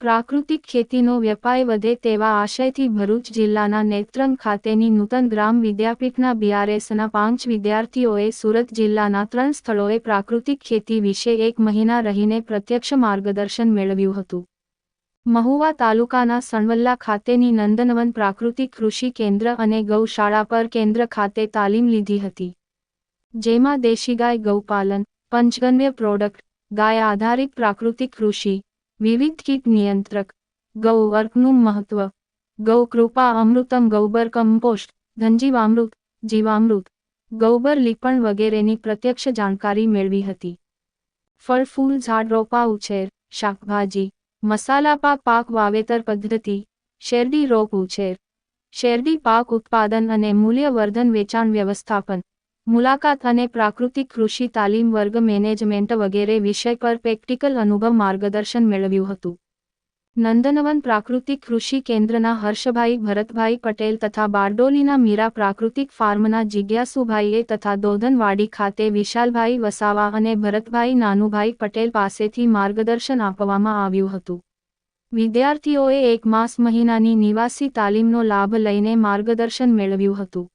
પ્રાકૃતિક ખેતીનો વ્યાપાર વધે તેવા આશયથી ભરૂચ જિલ્લાના નેત્રંગ ખાતેની નૂતન ગ્રામ વિદ્યાપીઠના બીઆરએસના 5 વિદ્યાર્થીઓએ સુરત જિલ્લાના 3 સ્થળોએ પ્રાકૃતિક ખેતી વિશે 1 મહિના રહીને પ્રત્યક્ષ માર્ગદર્શન મેળવ્યું હતું. મહુવા તાલુકાના સણવલ્લા ખાતેની નંદનવન પ્રાકૃતિક કૃષિ કેન્દ્ર અને ગૌશાળા પર કેન્દ્ર ખાતે તાલીમ લીધી હતી. જેમાં દેશી ગાય ગૌપાલન, પંચગવ્ય પ્રોડક્ટ, ગાય આધારિત પ્રાકૃતિક કૃષિ, વિવિધ કીટ નિયંત્રક, ગૌ અર્કનું મહત્વ, ગૌ કૃપા અમૃતમ ગૌબર કમ્પોસ્ટ, ઘનજીવામૃત, જીવામૃત, ગૌબર લીપણ વગેરેની પ્રત્યક્ષ જાણકારી મેળવી હતી. ફળ ફૂલ ઝાડ રોપા ઉછેર, શાકભાજી, મસાલા પાક વાવેતર પદ્ધતિ, શેરડી રોપ ઉછેર, શેરડી પાક ઉત્પાદન અને મૂલ્યવર્ધન વેચાણ વ્યવસ્થાપન, મુલાકાત અને પ્રાકૃતિક કૃષિ તાલીમ વર્ગ મેનેજમેન્ટ વગેરે વિષય પર પ્રેક્ટિકલ અનુભવ માર્ગદર્શન મેળવ્યું હતું. નંદનવન પ્રાકૃતિક કૃષિ કેન્દ્રના હર્ષભાઈ ભરતભાઈ પટેલ તથા બારડોલીના મીરા પ્રાકૃતિક ફાર્મના જિજ્ઞાસુભાઈએ તથા દોધનવાડી ખાતે વિશાલભાઈ વસાવા અને ભરતભાઈ નાનુભાઈ પટેલ પાસેથી માર્ગદર્શન આપવામાં આવ્યું હતું. વિદ્યાર્થીઓએ 1 માસ મહિનાની નિવાસી તાલીમનો લાભ લઈને માર્ગદર્શન મેળવ્યું હતું.